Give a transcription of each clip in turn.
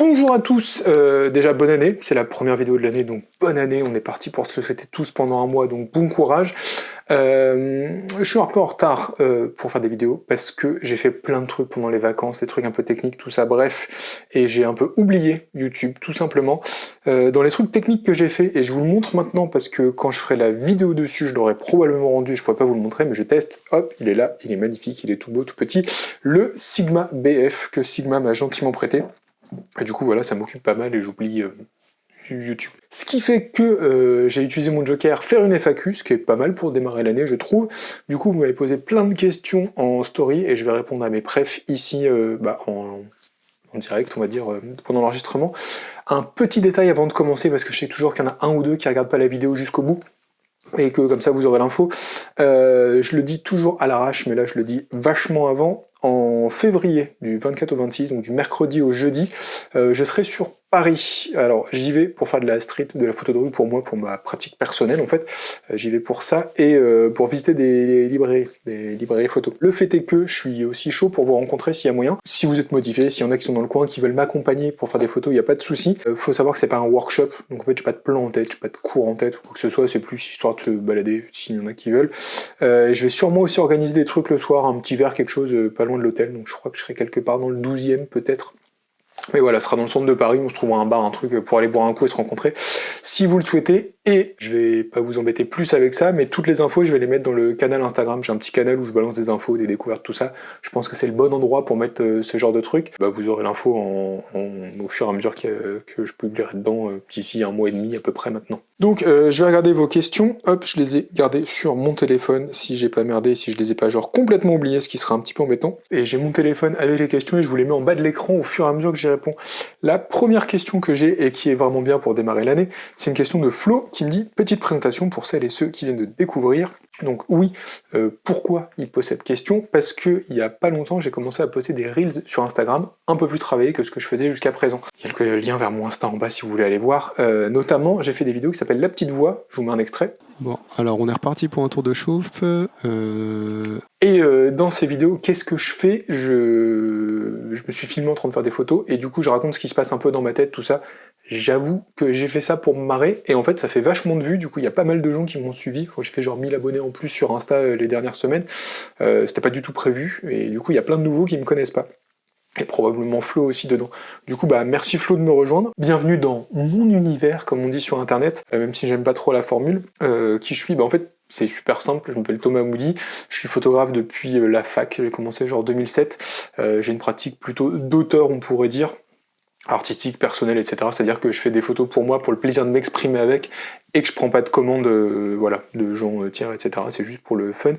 Bonjour à tous, déjà bonne année, c'est la première vidéo de l'année, donc bonne année, on est parti pour se le souhaiter tous pendant un mois, donc bon courage. Je suis un peu en retard pour faire des vidéos, parce que j'ai fait plein de trucs pendant les vacances, des trucs un peu techniques, tout ça, bref, et j'ai un peu oublié YouTube, tout simplement. Dans les trucs techniques que j'ai fait, et je vous le montre maintenant, parce que quand je ferai la vidéo dessus, je l'aurais probablement rendu, je pourrais pas vous le montrer, mais je teste, hop, il est là, il est magnifique, il est tout beau, tout petit, le Sigma BF, que Sigma m'a gentiment prêté. Et du coup, voilà, ça m'occupe pas mal et j'oublie YouTube. Ce qui fait que j'ai utilisé mon joker faire une FAQ, ce qui est pas mal pour démarrer l'année, je trouve. Du coup, vous m'avez posé plein de questions en story et je vais répondre à mes prefs ici en direct, on va dire, pendant l'enregistrement. Un petit détail avant de commencer, parce que je sais toujours qu'il y en a un ou deux qui regardent pas la vidéo jusqu'au bout, et que comme ça vous aurez l'info. Je le dis toujours à l'arrache, mais là je le dis vachement avant. En février, du 24 au 26, donc du mercredi au jeudi, je serai sur Paris. Alors j'y vais pour faire de la street, de la photo de rue pour moi, pour ma pratique personnelle en fait. J'y vais pour ça et pour visiter des librairies photos. Le fait est que je suis aussi chaud pour vous rencontrer s'il y a moyen. Si vous êtes motivé, s'il y en a qui sont dans le coin, qui veulent m'accompagner pour faire des photos, il n'y a pas de souci. Faut savoir que c'est pas un workshop, donc en fait j'ai pas de plan en tête, j'ai pas de cours en tête ou quoi que ce soit, c'est plus histoire de se balader s'il y en a qui veulent. Je vais sûrement aussi organiser des trucs le soir, un petit verre, quelque chose pas loin de l'hôtel, donc je crois que je serai quelque part dans le 12e peut-être. Mais voilà, ce sera dans le centre de Paris, on se trouvera un bar, un truc pour aller boire un coup et se rencontrer, si vous le souhaitez. Et je vais pas vous embêter plus avec ça, mais toutes les infos, je vais les mettre dans le canal Instagram. J'ai un petit canal où je balance des infos, des découvertes, tout ça. Je pense que c'est le bon endroit pour mettre ce genre de truc. Bah, vous aurez l'info au fur et à mesure que je publierai dedans d'ici un mois et demi à peu près maintenant. Donc je vais regarder vos questions, hop, je les ai gardées sur mon téléphone, si j'ai pas merdé, si je les ai pas genre complètement oubliées, ce qui sera un petit peu embêtant. Et j'ai mon téléphone avec les questions et je vous les mets en bas de l'écran au fur et à mesure que j'y réponds. La première question que j'ai et qui est vraiment bien pour démarrer l'année, c'est une question de Flo qui me dit « Petite présentation pour celles et ceux qui viennent de découvrir ». Donc oui, pourquoi il pose cette question? Parce que il y a pas longtemps, j'ai commencé à poster des Reels sur Instagram, un peu plus travaillés que ce que je faisais jusqu'à présent. Il y a quelques liens vers mon Insta en bas si vous voulez aller voir. Notamment, j'ai fait des vidéos qui s'appellent La Petite Voix, je vous mets un extrait. Bon, alors on est reparti pour un tour de chauffe. Et dans ces vidéos, qu'est-ce que je fais? Je me suis filmé en train de faire des photos, et du coup je raconte ce qui se passe un peu dans ma tête, tout ça. J'avoue que j'ai fait ça pour me marrer, et en fait ça fait vachement de vues, du coup il y a pas mal de gens qui m'ont suivi. J'ai fait genre 1000 abonnés en plus sur Insta les dernières semaines, c'était pas du tout prévu, et du coup il y a plein de nouveaux qui me connaissent pas. Et probablement Flo aussi dedans. Du coup, bah merci Flo de me rejoindre. Bienvenue dans mon univers, comme on dit sur internet, même si j'aime pas trop la formule. Qui je suis? Bah en fait, c'est super simple, je m'appelle Thomas Moody, je suis photographe depuis la fac, j'ai commencé genre 2007. J'ai une pratique plutôt d'auteur, on pourrait dire, artistique, personnel, etc. C'est-à-dire que je fais des photos pour moi, pour le plaisir de m'exprimer avec, et que je prends pas de commandes voilà, de gens tiers, etc. C'est juste pour le fun.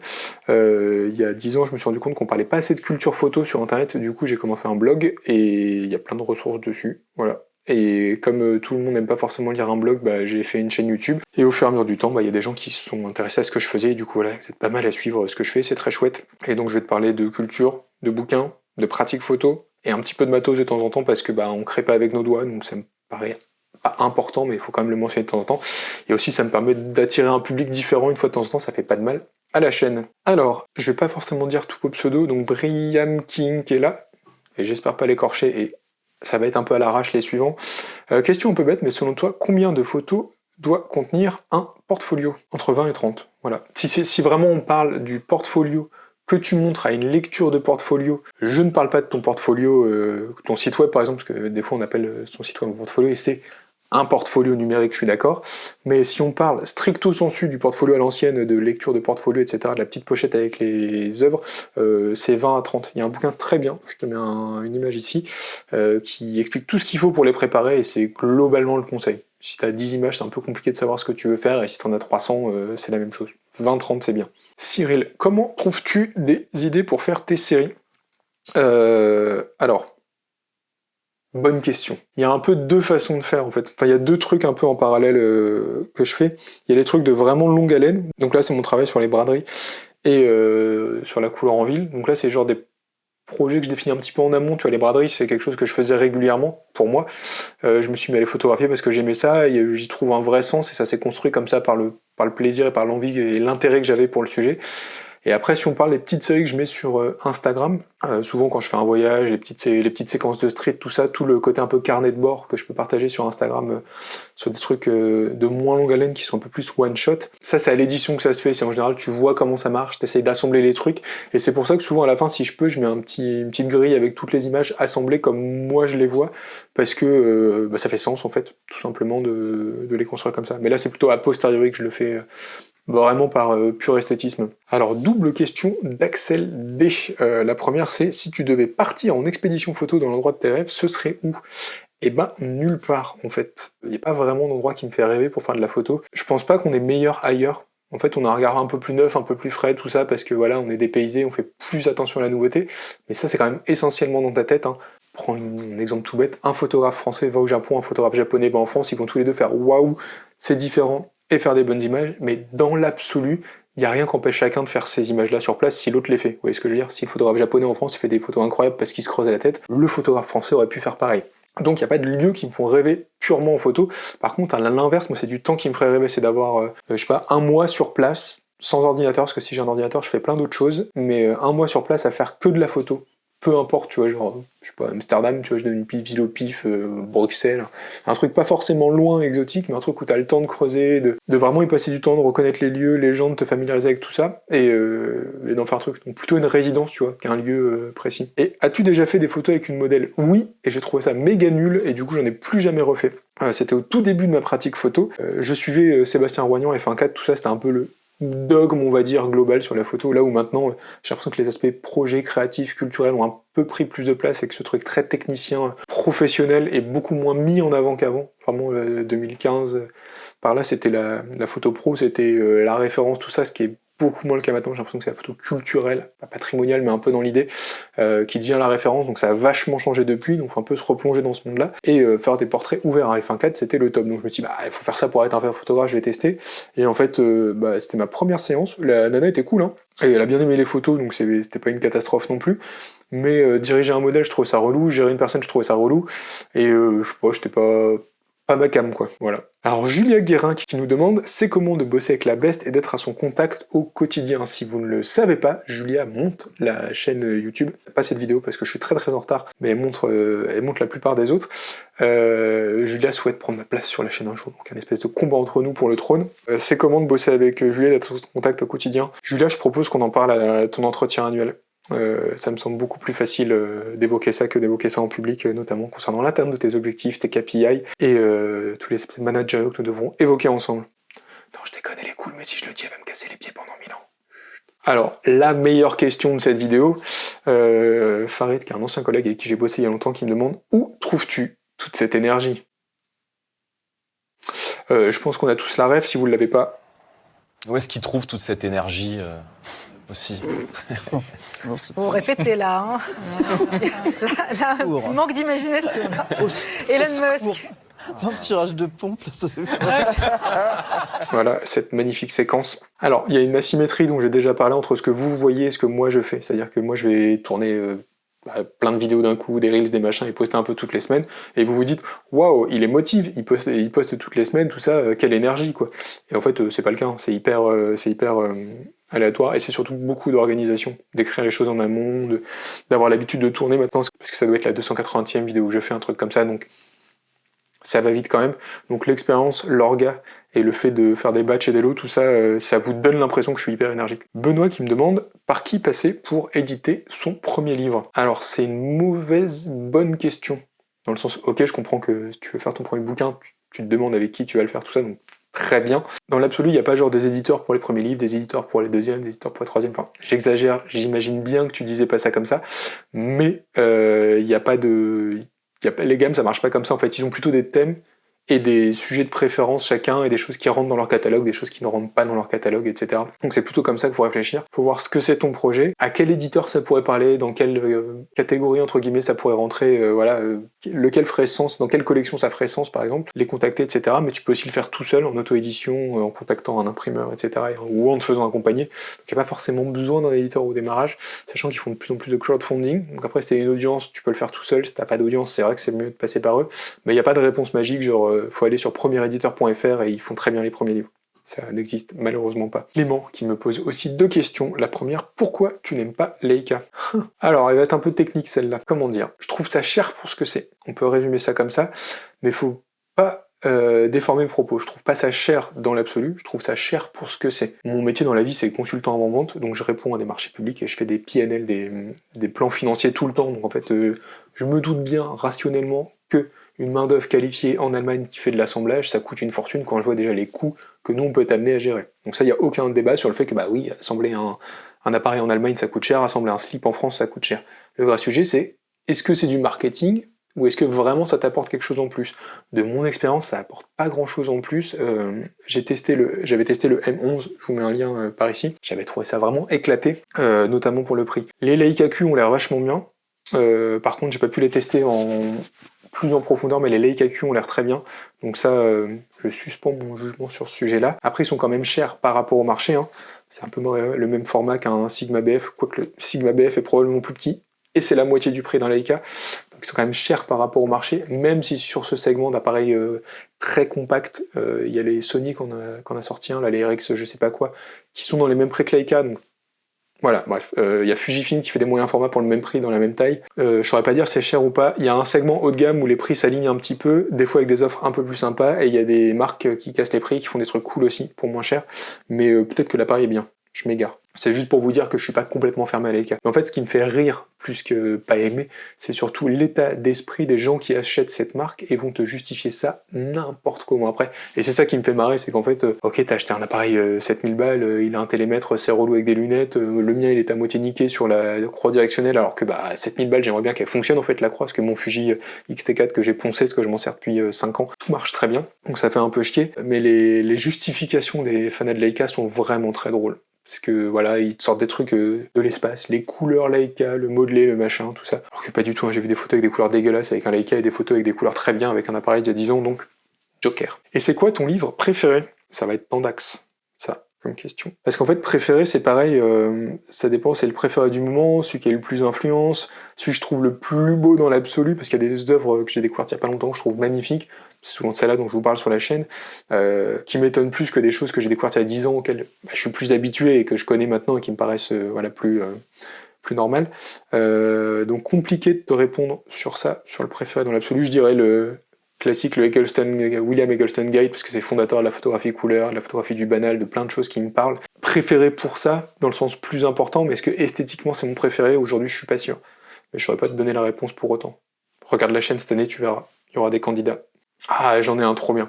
Il y a 10 ans, je me suis rendu compte qu'on parlait pas assez de culture photo sur internet, du coup j'ai commencé un blog, et il y a plein de ressources dessus, voilà. Et comme tout le monde n'aime pas forcément lire un blog, bah, j'ai fait une chaîne YouTube, et au fur et à mesure du temps, bah, y a des gens qui se sont intéressés à ce que je faisais, et du coup voilà, vous êtes pas mal à suivre ce que je fais, c'est très chouette. Et donc je vais te parler de culture, de bouquins, de pratiques photo, et un petit peu de matos de temps en temps, parce que bah on crée pas avec nos doigts, donc ça me paraît pas important, mais il faut quand même le mentionner de temps en temps. Et aussi ça me permet d'attirer un public différent une fois de temps en temps, ça fait pas de mal à la chaîne. Alors, je vais pas forcément dire tous vos pseudos, donc Briam King est là, et j'espère pas l'écorcher, et ça va être un peu à l'arrache les suivants. Question un peu bête, mais selon toi, combien de photos doit contenir un portfolio? Entre 20 et 30, voilà. Si vraiment on parle du portfolio que tu montres à une lecture de portfolio, je ne parle pas de ton portfolio, ton site web par exemple, parce que des fois on appelle son site web un portfolio, et c'est un portfolio numérique, je suis d'accord, mais si on parle stricto sensu du portfolio à l'ancienne, de lecture de portfolio, etc., de la petite pochette avec les œuvres, c'est 20 à 30. Il y a un bouquin très bien, je te mets une image ici, qui explique tout ce qu'il faut pour les préparer, et c'est globalement le conseil. Si tu as 10 images, c'est un peu compliqué de savoir ce que tu veux faire, et si tu en as 300, c'est la même chose. 20-30, c'est bien. Cyril, comment trouves-tu des idées pour faire tes séries? Alors, bonne question. Il y a un peu deux façons de faire en fait. Enfin, il y a deux trucs un peu en parallèle que je fais. Il y a les trucs de vraiment longue haleine. Donc là, c'est mon travail sur les braderies et sur la couleur en ville. Donc là, c'est genre des projets que je définis un petit peu en amont. Tu vois, les braderies, c'est quelque chose que je faisais régulièrement pour moi. Je me suis mis à les photographier parce que j'aimais ça et j'y trouve un vrai sens et ça s'est construit comme ça par le plaisir et par l'envie et l'intérêt que j'avais pour le sujet. Et après, si on parle des petites séries que je mets sur Instagram, souvent quand je fais un voyage, les petites séquences de street, tout ça, tout le côté un peu carnet de bord que je peux partager sur Instagram, sur des trucs de moins longue haleine qui sont un peu plus one shot. Ça, c'est à l'édition que ça se fait. C'est en général, tu vois comment ça marche, t'essayes d'assembler les trucs. Et c'est pour ça que souvent à la fin, si je peux, je mets une petite grille avec toutes les images assemblées comme moi je les vois, parce que ça fait sens en fait, tout simplement de les construire comme ça. Mais là, c'est plutôt a posteriori que je le fais. Vraiment par pur esthétisme. Alors, double question d'Axel D. La première, c'est si tu devais partir en expédition photo dans l'endroit de tes rêves, ce serait où? Eh ben, nulle part, en fait. Il n'y a pas vraiment d'endroit qui me fait rêver pour faire de la photo. Je pense pas qu'on est meilleur ailleurs. En fait, on a un regard un peu plus neuf, un peu plus frais, tout ça, parce que voilà, on est dépaysé, on fait plus attention à la nouveauté. Mais ça, c'est quand même essentiellement dans ta tête, hein. Prends un exemple tout bête, un photographe français va au Japon, un photographe japonais va en France, ils vont tous les deux faire waouh, c'est différent, et faire des bonnes images, mais dans l'absolu, il n'y a rien qui empêche chacun de faire ces images-là sur place si l'autre les fait. Vous voyez ce que je veux dire? Si le photographe japonais en France il fait des photos incroyables parce qu'il se creuse la tête, le photographe français aurait pu faire pareil. Donc il n'y a pas de lieu qui me font rêver purement en photo. Par contre, à l'inverse, moi c'est du temps qui me ferait rêver, c'est d'avoir, je sais pas, un mois sur place, sans ordinateur, parce que si j'ai un ordinateur, je fais plein d'autres choses, mais un mois sur place à faire que de la photo. Peu importe, tu vois, genre, je sais pas, Amsterdam, tu vois, je donne une ville au pif, Bruxelles, un truc pas forcément loin, exotique, mais un truc où t'as le temps de creuser, de vraiment y passer du temps, de reconnaître les lieux, les gens, de te familiariser avec tout ça, et d'en faire un truc. Donc plutôt une résidence, tu vois, qu'un lieu précis. Et as-tu déjà fait des photos avec une modèle? Oui, et j'ai trouvé ça méga nul, et du coup j'en ai plus jamais refait. C'était au tout début de ma pratique photo. Je suivais Sébastien Roignan, F1.4, tout ça, c'était un peu le dogme, on va dire, global sur la photo, là où maintenant j'ai l'impression que les aspects projets, créatifs, culturels ont un peu pris plus de place et que ce truc très technicien, professionnel est beaucoup moins mis en avant qu'avant. Vraiment 2015, par là c'était la photo pro, c'était la référence, tout ça, ce qui est beaucoup moins le cas maintenant. J'ai l'impression que c'est la photo culturelle, pas patrimoniale, mais un peu dans l'idée, qui devient la référence, donc ça a vachement changé depuis, donc faut un peu se replonger dans ce monde-là, et faire des portraits ouverts à F1.4, c'était le top. Donc je me suis dit, bah il faut faire ça pour être un photographe, je vais tester, et en fait, c'était ma première séance, la nana était cool, hein, et elle a bien aimé les photos, donc c'était pas une catastrophe non plus, mais diriger un modèle, je trouvais ça relou, gérer une personne, je trouvais ça relou, et je sais pas, j'étais pas ma cam, quoi, voilà. Alors Julia Guérin qui nous demande, c'est comment de bosser avec la Best et d'être à son contact au quotidien? Si vous ne le savez pas, Julia monte la chaîne YouTube, pas cette vidéo parce que je suis très en retard, mais elle monte la plupart des autres. Julia souhaite prendre ma place sur la chaîne un jour, donc un espèce de combat entre nous pour le trône. C'est comment de bosser avec Julia, d'être à son contact au quotidien? Julia, je propose qu'on en parle à ton entretien annuel. Ça me semble beaucoup plus facile d'évoquer ça que d'évoquer ça en public, notamment concernant l'atteinte de tes objectifs, tes KPI et tous les aspects managériaux que nous devrons évoquer ensemble. Non, je déconne, elle est cool, mais si je le dis, elle va me casser les pieds pendant 1000 ans. Alors, la meilleure question de cette vidéo, Farid, qui est un ancien collègue avec qui j'ai bossé il y a longtemps, qui me demande « Où trouves-tu toute cette énergie ?» Je pense qu'on a tous la rêve, si vous ne l'avez pas. Où est-ce qu'il trouve toute cette énergie aussi? Vous répétez là, hein. Là, un petit manque d'imagination. Elon Musk. Un tirage de pompe, là, ça fait... Voilà, cette magnifique séquence. Alors, il y a une asymétrie dont j'ai déjà parlé entre ce que vous voyez et ce que moi je fais. C'est-à-dire que moi je vais tourner plein de vidéos d'un coup, des reels, des machins, et poster un peu toutes les semaines, et vous vous dites « Waouh, il est motive, il poste toutes les semaines, tout ça, quelle énergie, quoi !» Et en fait, c'est pas le cas, hein. C'est hyper aléatoire, et c'est surtout beaucoup d'organisation, d'écrire les choses en amont, d'avoir l'habitude de tourner maintenant, parce que ça doit être la 280e vidéo que je fais, un truc comme ça, donc ça va vite quand même. Donc l'expérience, l'orga, et le fait de faire des batchs et des lots, tout ça, ça vous donne l'impression que je suis hyper énergique. Benoît qui me demande par qui passer pour éditer son premier livre. Alors c'est une bonne question. Dans le sens, ok, je comprends que si tu veux faire ton premier bouquin, tu te demandes avec qui tu vas le faire, tout ça, donc très bien. Dans l'absolu, il n'y a pas genre des éditeurs pour les premiers livres, des éditeurs pour les deuxièmes, des éditeurs pour les troisièmes, enfin j'exagère, j'imagine bien que tu disais pas ça comme ça, mais il n'y a pas de... les gammes, ça marche pas comme ça, en fait, ils ont plutôt des thèmes et des sujets de préférence chacun, et des choses qui rentrent dans leur catalogue, des choses qui ne rentrent pas dans leur catalogue, etc. Donc c'est plutôt comme ça qu'il faut réfléchir. Il faut voir ce que c'est ton projet, à quel éditeur ça pourrait parler, dans quelle catégorie, entre guillemets, ça pourrait rentrer, lequel ferait sens, dans quelle collection ça ferait sens, par exemple, les contacter, etc. Mais tu peux aussi le faire tout seul, en auto-édition, en contactant un imprimeur, etc., ou en te faisant accompagner. Donc il n'y a pas forcément besoin d'un éditeur au démarrage, sachant qu'ils font de plus en plus de crowdfunding. Donc après, si t'as une audience, tu peux le faire tout seul. Si t'as pas d'audience, c'est vrai que c'est mieux de passer par eux. Mais il n'y a pas de réponse magique, genre faut aller sur premierediteur.fr et ils font très bien les premiers livres. Ça n'existe malheureusement pas. Clément qui me pose aussi 2 questions. La première, pourquoi tu n'aimes pas Leica? Alors, elle va être un peu technique celle-là. Comment dire? Je trouve ça cher pour ce que c'est. On peut résumer ça comme ça, mais faut pas déformer le propos. Je trouve pas ça cher dans l'absolu, je trouve ça cher pour ce que c'est. Mon métier dans la vie, c'est consultant avant-vente, donc je réponds à des marchés publics et je fais des PNL, des plans financiers tout le temps. Donc en fait, je me doute bien rationnellement que une main-d'œuvre qualifiée en Allemagne qui fait de l'assemblage, ça coûte une fortune quand je vois déjà les coûts que nous on peut être amené à gérer. Donc ça, il n'y a aucun débat sur le fait que bah oui, assembler un appareil en Allemagne ça coûte cher, assembler un slip en France ça coûte cher. Le vrai sujet c'est, est-ce que c'est du marketing ou est-ce que vraiment ça t'apporte quelque chose en plus? De mon expérience, ça apporte pas grand-chose en plus. J'avais testé le M11, je vous mets un lien par ici. J'avais trouvé ça vraiment éclaté, notamment pour le prix. Les Leica Q ont l'air vachement bien. Par contre, j'ai pas pu les tester plus en profondeur, mais les Leica Q ont l'air très bien. Donc ça, je suspends mon jugement sur ce sujet-là. Après, ils sont quand même chers par rapport au marché. Hein. C'est un peu le même format qu'un Sigma BF, quoique le Sigma BF est probablement plus petit. Et c'est la moitié du prix d'un Leica. Donc ils sont quand même chers par rapport au marché, même si sur ce segment d'appareils très compacts, il y a les Sony qu'on a sorti, là, les RX je sais pas quoi, qui sont dans les mêmes prix que Leica, donc voilà, bref. Il y a Fujifilm qui fait des moyens formats pour le même prix, dans la même taille. Je saurais pas dire si c'est cher ou pas. Il y a un segment haut de gamme où les prix s'alignent un petit peu, des fois avec des offres un peu plus sympas, et il y a des marques qui cassent les prix, qui font des trucs cool aussi, pour moins cher, mais peut-être que l'appareil est bien. Je m'égare. C'est juste pour vous dire que je suis pas complètement fermé à Leica. Mais en fait, ce qui me fait rire, plus que pas aimer, c'est surtout l'état d'esprit des gens qui achètent cette marque et vont te justifier ça n'importe comment après. Et c'est ça qui me fait marrer, c'est qu'en fait, ok, t'as acheté un appareil 7000 balles, il a un télémètre, c'est relou avec des lunettes, le mien il est à moitié niqué sur la croix directionnelle, alors que bah 7000 balles, j'aimerais bien qu'elle fonctionne en fait la croix, parce que mon Fuji X-T4 que j'ai poncé, parce que je m'en sers depuis 5 ans, tout marche très bien, donc ça fait un peu chier, mais les justifications des fans de Leica sont vraiment très drôles. Parce que voilà, ils sortent des trucs de l'espace, les couleurs Leica, le modelé, le machin, tout ça. Alors que pas du tout, hein, j'ai vu des photos avec des couleurs dégueulasses avec un Leica et des photos avec des couleurs très bien avec un appareil d'il y a 10 ans, donc Joker. Et c'est quoi ton livre préféré? Ça va être Pandax, ça, comme question. Parce qu'en fait, préféré, c'est pareil, ça dépend, c'est le préféré du moment, celui qui a eu le plus d'influence, celui que je trouve le plus beau dans l'absolu, parce qu'il y a des œuvres que j'ai découvertes il y a pas longtemps que je trouve magnifiques, c'est souvent de celle-là dont je vous parle sur la chaîne, qui m'étonnent plus que des choses que j'ai découvertes il y a 10 ans, auxquelles je suis plus habitué et que je connais maintenant et qui me paraissent voilà, plus normales. Donc compliqué de te répondre sur ça, sur le préféré dans l'absolu. Je dirais le classique, le William Eggleston Guide, parce que c'est fondateur de la photographie couleur, de la photographie du banal, de plein de choses qui me parlent. Préféré pour ça, dans le sens plus important, mais est-ce que esthétiquement c'est mon préféré? Aujourd'hui, je suis pas sûr. Mais je saurais pas te donner la réponse pour autant. Regarde la chaîne cette année, tu verras. Il y aura des candidats. Ah, j'en ai un trop bien.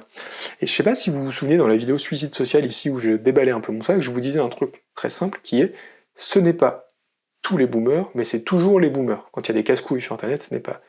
Et je sais pas si vous vous souvenez dans la vidéo Suicide Social ici où je déballais un peu mon sac, je vous disais un truc très simple qui est ce n'est pas tous les boomers, mais c'est toujours les boomers. Quand il y a des casse-couilles sur internet, ce n'est pas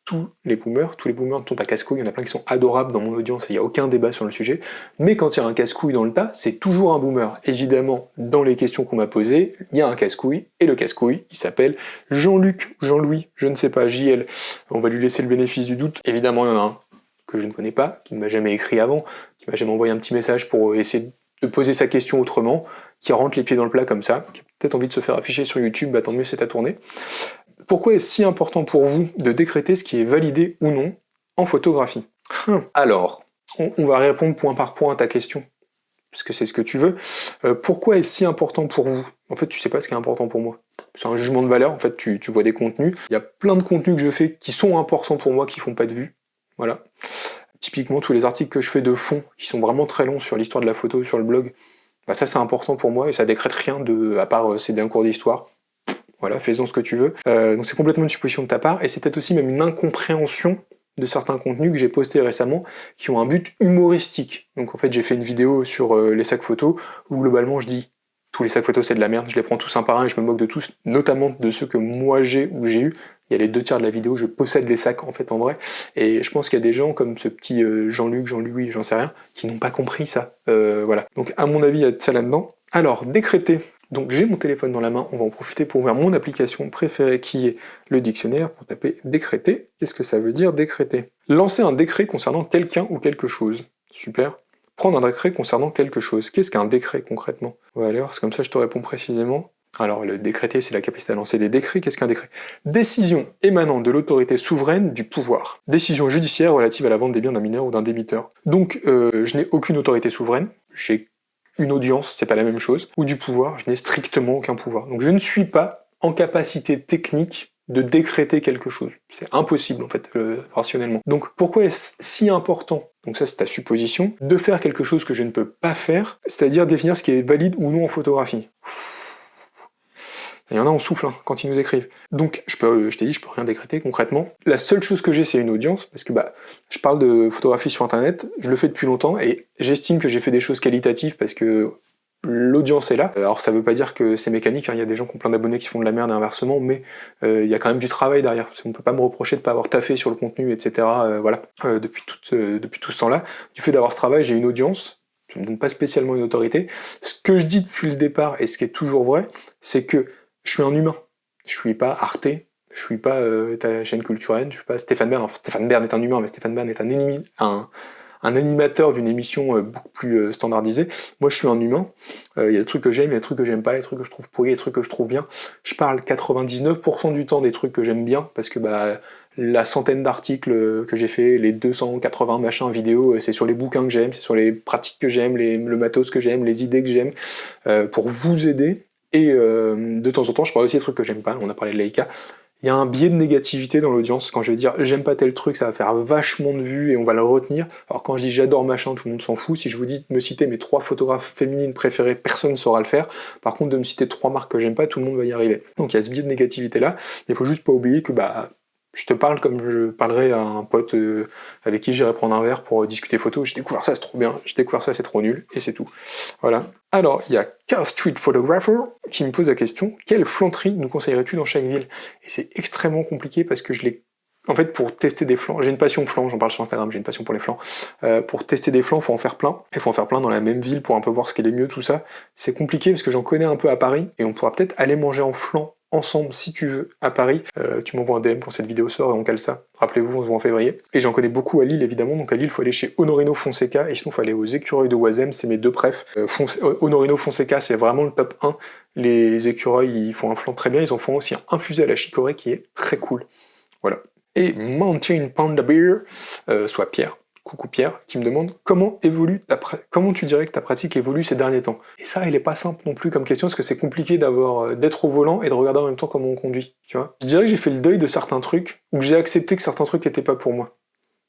tous les boomers ne sont pas casse-couilles, il y en a plein qui sont adorables dans mon audience, il n'y a aucun débat sur le sujet, mais quand il y a un casse-couille dans le tas, c'est toujours un boomer. Évidemment, dans les questions qu'on m'a posées, il y a un casse-couille, et le casse-couille, il s'appelle Jean-Luc, Jean-Louis, je ne sais pas, JL. On va lui laisser le bénéfice du doute. Évidemment, il y en a un que je ne connais pas, qui ne m'a jamais écrit avant, qui m'a jamais envoyé un petit message pour essayer de poser sa question autrement, qui rentre les pieds dans le plat comme ça, qui a peut-être envie de se faire afficher sur YouTube, bah tant mieux, c'est à tourner. Pourquoi est-ce si important pour vous de décréter ce qui est validé ou non en photographie? Alors, on va répondre point par point à ta question, puisque c'est ce que tu veux. Pourquoi est-ce si important pour vous? En fait, tu sais pas ce qui est important pour moi. C'est un jugement de valeur, en fait, tu vois des contenus. Il y a plein de contenus que je fais qui sont importants pour moi, qui font pas de vues. Voilà. Typiquement, tous les articles que je fais de fond, qui sont vraiment très longs sur l'histoire de la photo, sur le blog, bah ça c'est important pour moi, et ça décrète rien à part céder un cours d'histoire. Voilà, fais-en ce que tu veux. Donc c'est complètement une supposition de ta part, et c'est peut-être aussi même une incompréhension de certains contenus que j'ai postés récemment, qui ont un but humoristique. Donc en fait j'ai fait une vidéo sur les sacs photos, où globalement je dis tous les sacs photos c'est de la merde, je les prends tous un par un et je me moque de tous, notamment de ceux que moi j'ai ou j'ai eu. Il y a les 2 tiers de la vidéo, je possède les sacs en fait en vrai, et je pense qu'il y a des gens comme ce petit Jean-Luc, Jean-Louis, j'en sais rien, qui n'ont pas compris ça. Voilà. Donc à mon avis il y a de ça là-dedans. Alors, décréter. Donc j'ai mon téléphone dans la main, on va en profiter pour ouvrir mon application préférée qui est le dictionnaire, pour taper décréter. Qu'est-ce que ça veut dire décréter? Lancer un décret concernant quelqu'un ou quelque chose. Super. Prendre un décret concernant quelque chose. Qu'est-ce qu'un décret concrètement? On va aller voir, c'est comme ça je te réponds précisément. Alors le décréter, c'est la capacité à lancer des décrets. Qu'est-ce qu'un décret? Décision émanant de l'autorité souveraine du pouvoir. Décision judiciaire relative à la vente des biens d'un mineur ou d'un débiteur. Donc je n'ai aucune autorité souveraine, j'ai une audience, c'est pas la même chose, ou du pouvoir, je n'ai strictement aucun pouvoir. Donc je ne suis pas en capacité technique de décréter quelque chose. C'est impossible en fait, rationnellement. Donc pourquoi est-ce si important, donc ça c'est ta supposition, de faire quelque chose que je ne peux pas faire, c'est-à-dire définir ce qui est valide ou non en photographie. Il y en a, on souffle quand ils nous écrivent. Donc, je t'ai dit, je peux rien décréter concrètement. La seule chose que j'ai, c'est une audience, parce que je parle de photographie sur Internet, je le fais depuis longtemps, et j'estime que j'ai fait des choses qualitatives parce que l'audience est là. Alors, ça veut pas dire que c'est mécanique, il y a des gens qui ont plein d'abonnés qui font de la merde et inversement, mais il y a quand même du travail derrière. On peut pas me reprocher de pas avoir taffé sur le contenu, etc. Depuis tout ce temps-là. Du fait d'avoir ce travail, j'ai une audience. Ça me donne pas spécialement une autorité. Ce que je dis depuis le départ, et ce qui est toujours vrai, c'est que je suis un humain. Je suis pas Arte, je suis pas ta chaîne culturelle, je suis pas Stéphane Bern. Enfin, Stéphane Bern est un humain, mais Stéphane Bern est un animateur d'une émission beaucoup plus standardisée. Moi, je suis un humain. Il y a des trucs que j'aime, il y a des trucs que j'aime pas, il y a des trucs que je trouve pourris, il y a des trucs que je trouve bien. Je parle 99% du temps des trucs que j'aime bien, parce que la centaine d'articles que j'ai fait, les 280 machins vidéos, c'est sur les bouquins que j'aime, c'est sur les pratiques que j'aime, le matos que j'aime, les idées que j'aime, pour vous aider. Et de temps en temps, je parle aussi des trucs que j'aime pas, on a parlé de Leica. Il y a un biais de négativité dans l'audience, quand je vais dire j'aime pas tel truc, ça va faire vachement de vues et on va le retenir. Alors quand je dis j'adore machin, tout le monde s'en fout. Si je vous dis de me citer mes 3 photographes féminines préférées, personne ne saura le faire. Par contre, de me citer 3 marques que j'aime pas, tout le monde va y arriver. Donc il y a ce biais de négativité là, il faut juste pas oublier que je te parle comme je parlerais à un pote avec qui j'irais prendre un verre pour discuter photo. J'ai découvert ça, c'est trop bien. J'ai découvert ça, c'est trop nul. Et c'est tout. Voilà. Alors, il y a Car Street Photographer qui me pose la question, quelle flanterie nous conseillerais-tu dans chaque ville? Et c'est extrêmement compliqué parce que en fait, pour tester des flancs, j'ai une passion flanc, j'en parle sur Instagram, j'ai une passion pour les flancs. Pour tester des flancs, faut en faire plein. Il faut en faire plein dans la même ville pour un peu voir ce qui est le mieux, tout ça. C'est compliqué parce que j'en connais un peu à Paris et on pourra peut-être aller manger en flanc ensemble si tu veux à Paris. Tu m'envoies un DM quand cette vidéo sort et on cale ça. Rappelez-vous, on se voit en février. Et j'en connais beaucoup à Lille évidemment, donc à Lille il faut aller chez Honorino Fonseca et sinon il faut aller aux écureuils de Oisem, c'est mes 2 préfs. Honorino Fonseca c'est vraiment le top 1. Les écureuils ils font un flanc très bien, ils en font aussi un infusé à la chicorée qui est très cool. Voilà. Et Mountain Panda Beer, soit Pierre, coucou Pierre, qui me demande comment tu dirais que ta pratique évolue ces derniers temps. Et ça, elle est pas simple non plus comme question, parce que c'est compliqué d'être au volant et de regarder en même temps comment on conduit, tu vois. Je dirais que j'ai fait le deuil de certains trucs, ou que j'ai accepté que certains trucs n'étaient pas pour moi,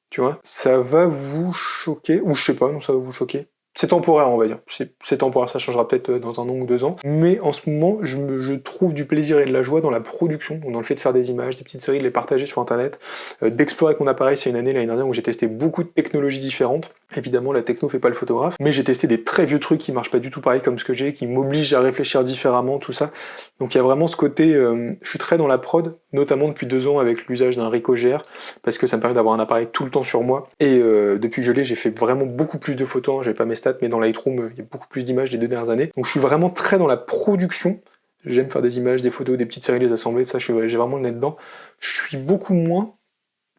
tu vois. Ça va vous choquer, ou je sais pas, non, ça va vous choquer. C'est temporaire, on va dire. C'est temporaire, ça changera peut-être dans 1 an ou 2 ans. Mais en ce moment, je trouve du plaisir et de la joie dans la production, donc dans le fait de faire des images, des petites séries, de les partager sur Internet, d'explorer avec mon appareil. C'est l'année dernière où j'ai testé beaucoup de technologies différentes. Évidemment, la techno fait pas le photographe, mais j'ai testé des très vieux trucs qui marchent pas du tout pareil comme ce que j'ai, qui m'obligent à réfléchir différemment, tout ça. Donc il y a vraiment ce côté, je suis très dans la prod, notamment depuis 2 ans avec l'usage d'un Ricoh GR, parce que ça me permet d'avoir un appareil tout le temps sur moi. Et depuis que je l'ai, j'ai fait vraiment beaucoup plus de photos, j'ai pas mes stats, mais dans Lightroom, il y a beaucoup plus d'images les 2 dernières années. Donc je suis vraiment très dans la production. J'aime faire des images, des photos, des petites séries, les assembler, ça j'ai vraiment le nez dedans. Je suis beaucoup moins,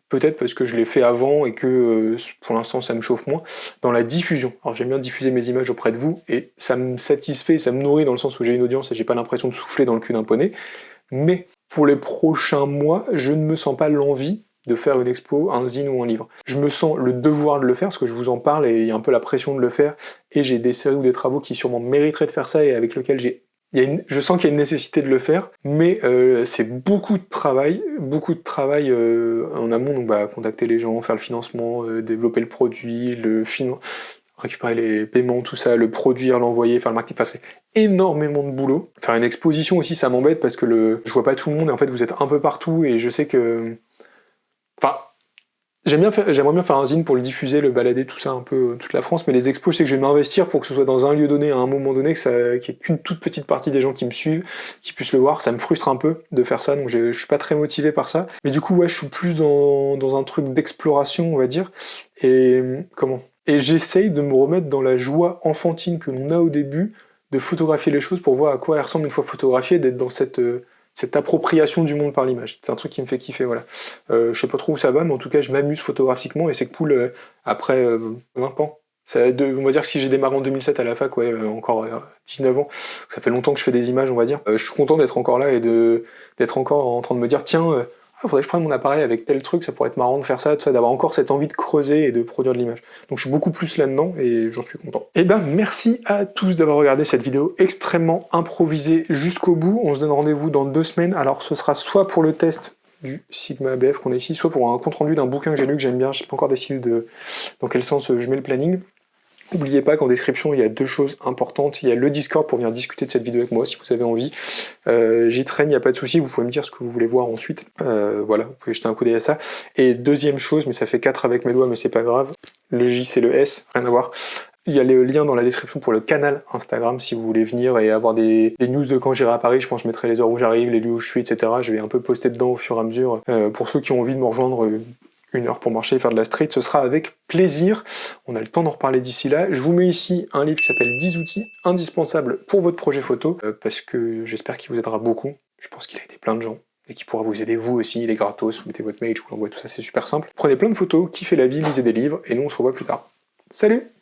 peut-être parce que je l'ai fait avant et que pour l'instant ça me chauffe moins, dans la diffusion. Alors j'aime bien diffuser mes images auprès de vous, et ça me satisfait, ça me nourrit dans le sens où j'ai une audience et j'ai pas l'impression de souffler dans le cul d'un poney. Mais pour les prochains mois, je ne me sens pas l'envie de faire une expo, un zine ou un livre. Je me sens le devoir de le faire, parce que je vous en parle et il y a un peu la pression de le faire, et j'ai des séries ou des travaux qui sûrement mériteraient de faire ça et avec lesquels je sens qu'il y a une nécessité de le faire, mais c'est beaucoup de travail en amont, donc contacter les gens, faire le financement, développer le produit, récupérer les paiements, tout ça, le produire, l'envoyer, faire le marketing, enfin c'est énormément de boulot. Faire une exposition aussi, ça m'embête parce que je vois pas tout le monde et en fait vous êtes un peu partout et je sais que... Enfin, j'aimerais bien faire un zine pour le diffuser, le balader, tout ça, un peu toute la France, mais les expos, je sais que je vais m'investir pour que ce soit dans un lieu donné, à un moment donné, qu'il n'y ait qu'une toute petite partie des gens qui me suivent, qui puissent le voir. Ça me frustre un peu de faire ça, donc je suis pas très motivé par ça. Mais du coup, ouais, je suis plus dans un truc d'exploration, on va dire. Et j'essaye de me remettre dans la joie enfantine que l'on a au début, de photographier les choses pour voir à quoi elles ressemblent une fois photographiées, d'être dans cette appropriation du monde par l'image. C'est un truc qui me fait kiffer, voilà. Je sais pas trop où ça va, mais en tout cas, je m'amuse photographiquement et c'est cool après 20 ans. On va dire que si j'ai démarré en 2007 à la fac, ouais, encore 19 ans, ça fait longtemps que je fais des images, on va dire. Je suis content d'être encore là et d'être encore en train de me dire, tiens, ah, faudrait que je prenne mon appareil avec tel truc, ça pourrait être marrant de faire ça, tout ça, d'avoir encore cette envie de creuser et de produire de l'image. Donc je suis beaucoup plus là-dedans et j'en suis content. Et ben merci à tous d'avoir regardé cette vidéo extrêmement improvisée jusqu'au bout. On se donne rendez-vous dans 2 semaines. Alors ce sera soit pour le test du Sigma ABF qu'on a ici, soit pour un compte-rendu d'un bouquin que j'ai lu que j'aime bien. Je n'ai pas encore décidé dans quel sens je mets le planning. N'oubliez pas qu'en description, il y a 2 choses importantes. Il y a le Discord pour venir discuter de cette vidéo avec moi, si vous avez envie. J'y traîne, il n'y a pas de souci, vous pouvez me dire ce que vous voulez voir ensuite. Voilà, vous pouvez jeter un coup d'œil à ça. Et deuxième chose, mais ça fait 4 avec mes doigts, mais c'est pas grave. Le J, c'est le S, rien à voir. Il y a les liens dans la description pour le canal Instagram, si vous voulez venir et avoir des news de quand j'irai à Paris. Je pense que je mettrai les heures où j'arrive, les lieux où je suis, etc. Je vais un peu poster dedans au fur et à mesure. Pour ceux qui ont envie de me rejoindre... 1 heure pour marcher et faire de la street, ce sera avec plaisir. On a le temps d'en reparler d'ici là. Je vous mets ici un livre qui s'appelle 10 outils indispensables pour votre projet photo, parce que j'espère qu'il vous aidera beaucoup. Je pense qu'il a aidé plein de gens et qu'il pourra vous aider vous aussi. Il est gratos, vous mettez votre mail, je vous l'envoie, tout ça, c'est super simple. Prenez plein de photos, kiffez la vie, lisez des livres, et nous on se revoit plus tard. Salut!